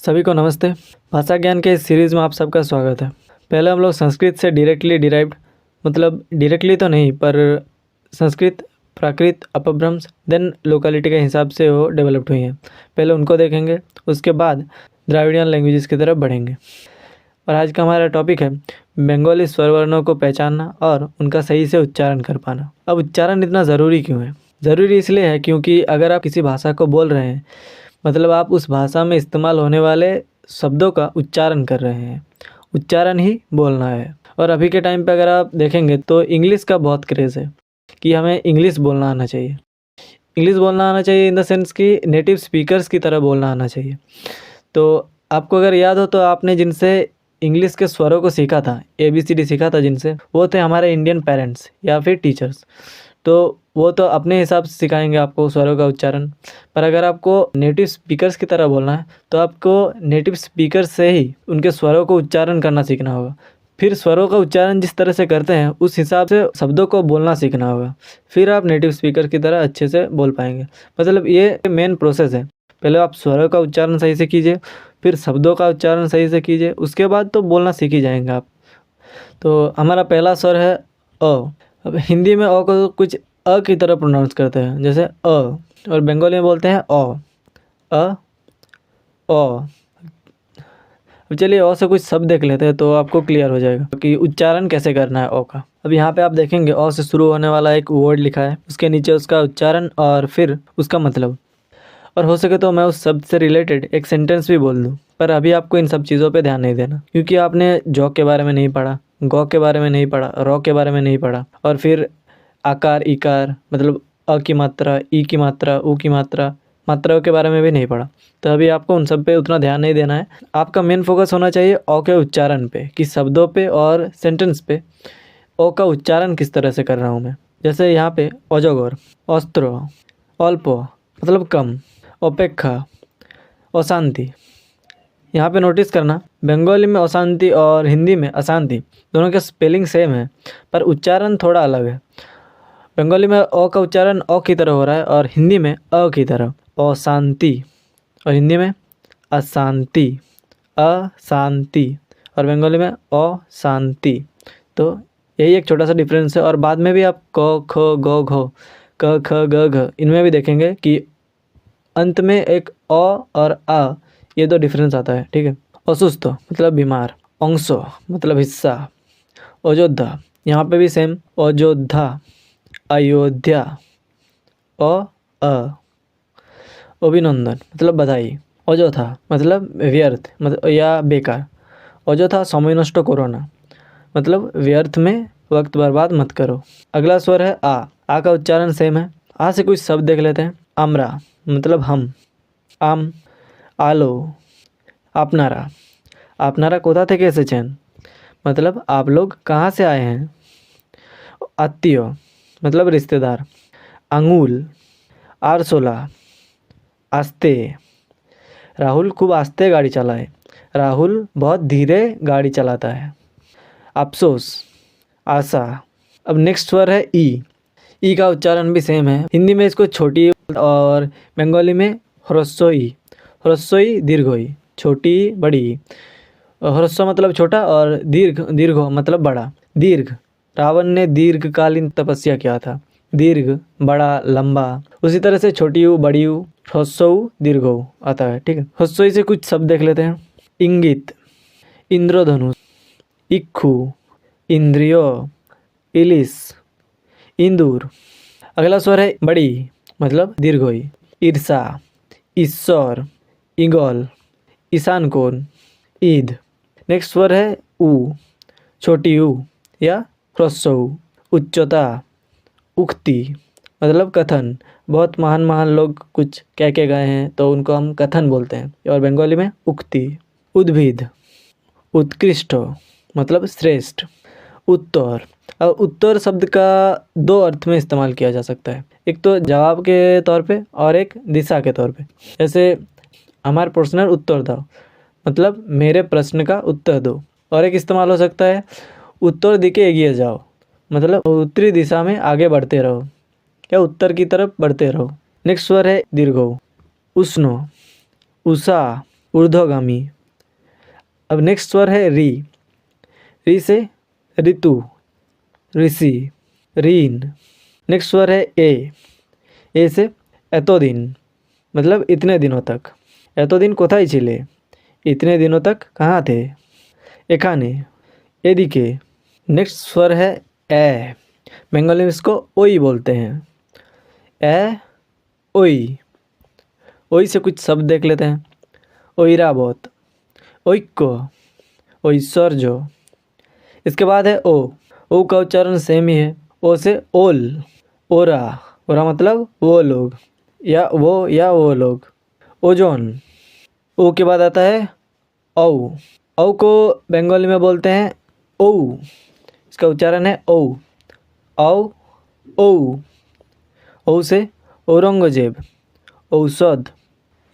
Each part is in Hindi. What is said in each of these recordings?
सभी को नमस्ते। भाषा ज्ञान के इस सीरीज़ में आप सबका स्वागत है। पहले हम लोग संस्कृत से डायरेक्टली डिराइव्ड, मतलब डायरेक्टली तो नहीं पर संस्कृत, प्राकृत, अपभ्रंश देन लोकेलिटी के हिसाब से वो डेवलप्ड हुई हैं। पहले उनको देखेंगे, उसके बाद द्राविडियन लैंग्वेजेस की तरफ बढ़ेंगे। और आज का हमारा टॉपिक है बंगाली स्वर वर्णों को पहचानना और उनका सही से उच्चारण कर पाना। अब उच्चारण इतना ज़रूरी क्यों है? ज़रूरी इसलिए है क्योंकि अगर आप किसी भाषा को बोल रहे हैं, मतलब आप उस भाषा में इस्तेमाल होने वाले शब्दों का उच्चारण कर रहे हैं। उच्चारण ही बोलना है। और अभी के टाइम पे अगर आप देखेंगे तो इंग्लिश का बहुत क्रेज़ है कि हमें इंग्लिश बोलना आना चाहिए। इंग्लिश बोलना आना चाहिए इन द सेंस कि नेटिव स्पीकर्स की तरह बोलना आना चाहिए। तो आपको अगर याद हो तो आपने जिनसे इंग्लिश के स्वरों को सीखा था, ABCD सीखा था जिनसे, वो थे हमारे इंडियन पेरेंट्स या फिर टीचर्स। तो वो तो अपने हिसाब से सिखाएंगे आपको स्वरों का उच्चारण। पर अगर आपको नेटिव स्पीकर्स की तरह बोलना है तो आपको नेटिव स्पीकर्स से ही उनके स्वरों को उच्चारण करना सीखना होगा। फिर स्वरों का उच्चारण जिस तरह से करते हैं उस हिसाब से शब्दों को बोलना सीखना होगा। फिर आप नेटिव स्पीकर की तरह अच्छे से बोल पाएंगे। मतलब ये मेन प्रोसेस है। पहले आप स्वरों का उच्चारण सही से कीजिए, फिर शब्दों का उच्चारण सही से कीजिए, उसके बाद तो बोलना सीख ही जाएंगे आप। तो हमारा पहला स्वर है अ। अब हिंदी में अ को कुछ अ की तरह प्रोनाउंस करते हैं, जैसे अ, और बंगाली में बोलते हैं अ अ। अब चलिए अ से कुछ शब्द देख लेते हैं तो आपको क्लियर हो जाएगा कि उच्चारण कैसे करना है अ का। अब यहाँ पे आप देखेंगे अ से शुरू होने वाला एक वर्ड लिखा है, उसके नीचे उसका उच्चारण और फिर उसका मतलब। और हो सके तो मैं उस शब्द से रिलेटेड एक सेंटेंस भी बोल दूँ, पर अभी आपको इन सब चीज़ों पे ध्यान नहीं देना क्योंकि आपने जौ के बारे में नहीं पढ़ा, गौ के बारे में नहीं पढ़ा, रौ के बारे में नहीं पढ़ा, और फिर आकार इकार मतलब अ की मात्रा, ई की मात्रा, ऊ की मात्रा, मात्राओं के बारे में भी नहीं पढ़ा। तो अभी आपको उन सब पे उतना ध्यान नहीं देना है। आपका मेन फोकस होना चाहिए अ के उच्चारण पे, कि शब्दों पे और सेंटेंस पे अ का उच्चारण किस तरह से कर रहा हूँ मैं। जैसे यहाँ पे अजगर, अस्त्र, अल्प मतलब कम, अपेक्षा, अशांति। यहाँ पे नोटिस करना, बंगाली में अशांति और हिंदी में अशांति दोनों के स्पेलिंग सेम है पर उच्चारण थोड़ा अलग है। बंगाली में अ का उच्चारण अ की तरह हो रहा है और हिंदी में अ की तरह, अशांति, और हिंदी में अशांति, अशांति, और बंगाली में अशांति। तो यही एक छोटा सा डिफरेंस है। और बाद में भी आप क ख ग घ, क ख ग घ, इनमें भी देखेंगे कि अंत में एक अ और आ, ये दो डिफरेंस आता है, ठीक है। असुस्थ मतलब बीमार, अंश मतलब हिस्सा, अयोध्या, यहाँ पे भी सेम, अयोध्या, अयोध्या, अ, अभिनंदन मतलब बधाई, अजोथा मतलब व्यर्थ मतलब या बेकार, अजोथा समय नष्ट करो ना मतलब व्यर्थ में वक्त बर्बाद मत करो। अगला स्वर है आ का उच्चारण सेम है। आ से कुछ शब्द देख लेते हैं। आमरा मतलब हम, आम, आलो, आपनारा, आपनारा कोथा थे कैसे चैन मतलब आप लोग कहाँ से आए हैं। आत्मीय मतलब रिश्तेदार, अंगुल, आरसोला, आस्ते, राहुल खूब आस्ते गाड़ी चलाए, राहुल बहुत धीरे गाड़ी चलाता है। अफसोस, आशा। अब नेक्स्ट स्वर है ई का उच्चारण भी सेम है। हिंदी में इसको छोटी और बंगाली में ह्रस्वई, ह्रस्वई दीर्घई, छोटी बड़ी। ह्रस्व मतलब छोटा और दीर्घ मतलब बड़ा। दीर्घ, रावण ने दीर्घकालीन तपस्या किया था। दीर्घ बड़ा लंबा, उसी तरह से छोटी ऊ बड़ी ऊ, ह्रस्व दीर्घ आता है, ठीक है। ह्रस्वई से कुछ शब्द देख लेते हैं। इंगित, इंद्रधनुष, इक्खू, इंद्रियो, इलिस, इंदूर। अगला स्वर है बड़ी मतलब दीर्घई, ईर्षा, ईश्वर, ईगल, ईशान कोण, ईद। नेक्स्ट स्वर है ऊ, छोटी ऊ या ह्रस्व ऊ, उच्चता, उक्ति मतलब कथन। बहुत महान महान लोग कुछ कह के गए हैं तो उनको हम कथन बोलते हैं, और बंगाली में उक्ति। उद्भिद, उत्कृष्ट मतलब श्रेष्ठ, उत्तर। अब उत्तर शब्द का दो अर्थ में इस्तेमाल किया जा सकता है, एक तो जवाब के तौर पे और एक दिशा के तौर पे। जैसे हमारे प्रश्न उत्तर दो मतलब मेरे प्रश्न का उत्तर दो। और एक इस्तेमाल हो सकता है उत्तर दिखे एगिए जाओ मतलब उत्तरी दिशा में आगे बढ़ते रहो या उत्तर की तरफ बढ़ते रहो। नेक्स्ट स्वर है दीर्घ, उष्ण, उषा, ऊर्ध्वगामी। अब नेक्स्ट स्वर है री। री से ऋतु, ऋषि, रीन। नेक्स्ट स्वर है ए। ए से एतोदिन, मतलब इतने दिनों तक। एतोदिन कोथाय छिले, इतने दिनों तक कहाँ थे। एखाने, एदिके। नेक्स्ट स्वर है ए। बंगाली में इसको ओई बोलते हैं। ए, ओई। ओई से कुछ शब्द देख लेते हैं। ओइराबत, ओइक्को, ओइश्वर्य। इसके बाद है ओ। ओ का उच्चारण सेम ही है। ओ से ओल, ओरा। ओरा मतलब वो लोग या वो लोग। ओजोन। ओ के बाद आता है औ। औ को बंगाली में बोलते हैं ओ। इसका उच्चारण है ओ। औ, ओ। ओ से औरंगजेब, औषध।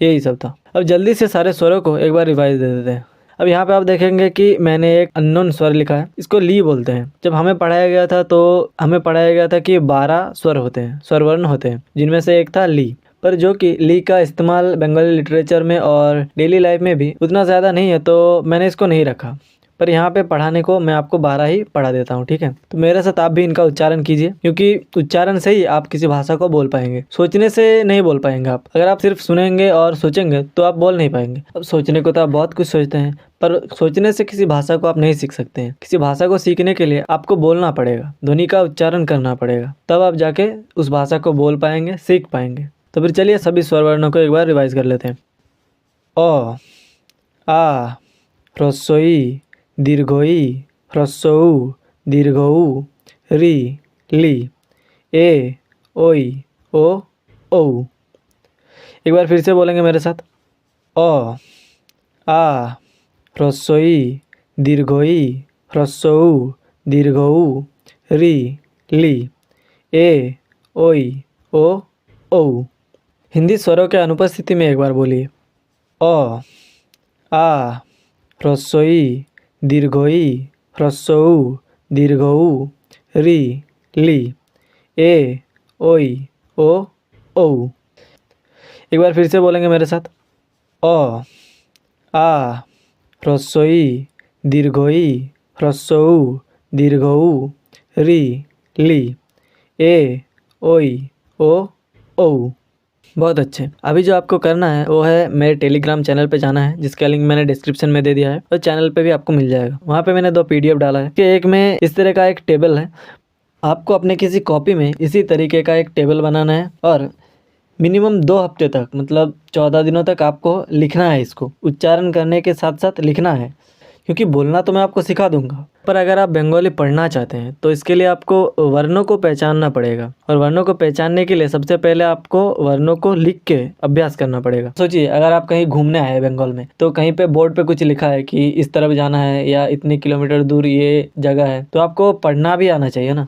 यही सब था। अब जल्दी से सारे स्वरों को एक बार रिवाइज दे देते हैं। अब यहाँ पे आप देखेंगे कि मैंने एक अननोन स्वर लिखा है, इसको ली बोलते हैं। जब हमें पढ़ाया गया था तो हमें पढ़ाया गया था कि 12 स्वर होते हैं, स्वरवर्ण होते हैं, जिनमें से एक था ली। पर जो कि ली का इस्तेमाल बंगाली लिटरेचर में और डेली लाइफ में भी उतना ज़्यादा नहीं है, तो मैंने इसको नहीं रखा। पर यहाँ पे पढ़ाने को मैं आपको 12 ही पढ़ा देता हूँ, ठीक है। तो मेरे साथ आप भी इनका उच्चारण कीजिए, क्योंकि उच्चारण से ही आप किसी भाषा को बोल पाएंगे। सोचने से नहीं बोल पाएंगे आप। अगर आप सिर्फ सुनेंगे और सोचेंगे तो आप बोल नहीं पाएंगे। अब सोचने को तो आप बहुत कुछ सोचते हैं, पर सोचने से किसी भाषा को आप नहीं सीख सकते हैं। किसी भाषा को सीखने के लिए आपको बोलना पड़ेगा, ध्वनि का उच्चारण करना पड़ेगा, तब आप जाके उस भाषा को बोल पाएंगे, सीख पाएंगे। तो फिर चलिए सभी स्वर वर्णों को एक बार रिवाइज कर लेते हैं। अ, आ, ह्रस्व दीर्घई, ह्रस्व दीर्घऊ, री, ली, ए, ओई, ओ, औ। एक बार फिर से बोलेंगे मेरे साथ। अ, आ, ह्रस्व दीर्घई, ह्रस्व दीर्घऊ, री, ली, ए, ओई, ओ, औ। हिंदी स्वरों के अनुपस्थिति में एक बार बोलिए। अ, आ, ह्रस्व दीर्घई, ह्रस्व दीर्घऊ, री, ली, ए, ओई, ओ, औ। एक बार फिर से बोलेंगे मेरे साथ। अ, आ, ह्रस्व दीर्घई, ह्रस्व दीर्घऊ, री, ली, ए, ओई, ओ, औ। बहुत अच्छे। अभी जो आपको करना है वो है मेरे टेलीग्राम चैनल पे जाना है, जिसका लिंक मैंने डिस्क्रिप्शन में दे दिया है, और चैनल पे भी आपको मिल जाएगा। वहाँ पे मैंने 2 PDF डाला है कि एक में इस तरह का एक टेबल है, आपको अपने किसी कॉपी में इसी तरीके का एक टेबल बनाना है और मिनिमम 2 हफ्ते तक, मतलब 14 दिनों तक आपको लिखना है। इसको उच्चारण करने के साथ साथ लिखना है, क्योंकि बोलना तो मैं आपको सिखा दूंगा, पर अगर आप बंगाली पढ़ना चाहते हैं तो इसके लिए आपको वर्णों को पहचानना पड़ेगा। और वर्णों को पहचानने के लिए सबसे पहले आपको वर्णों को लिख के अभ्यास करना पड़ेगा। सोचिए, अगर आप कहीं घूमने आए बंगाल में, तो कहीं पे बोर्ड पे कुछ लिखा है कि इस तरफ जाना है या इतने किलोमीटर दूर ये जगह है, तो आपको पढ़ना भी आना चाहिए ना।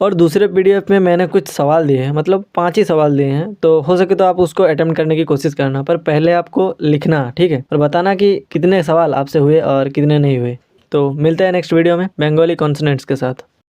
और दूसरे PDF में मैंने कुछ सवाल दिए हैं, मतलब 5 ही सवाल दिए हैं, तो हो सके तो आप उसको अटेम्प्ट करने की कोशिश करना, पर पहले आपको लिखना, ठीक है, और बताना कि कितने सवाल आपसे हुए और कितने नहीं हुए। तो मिलते हैं नेक्स्ट वीडियो में बंगाली कॉन्सोनेंट्स के साथ।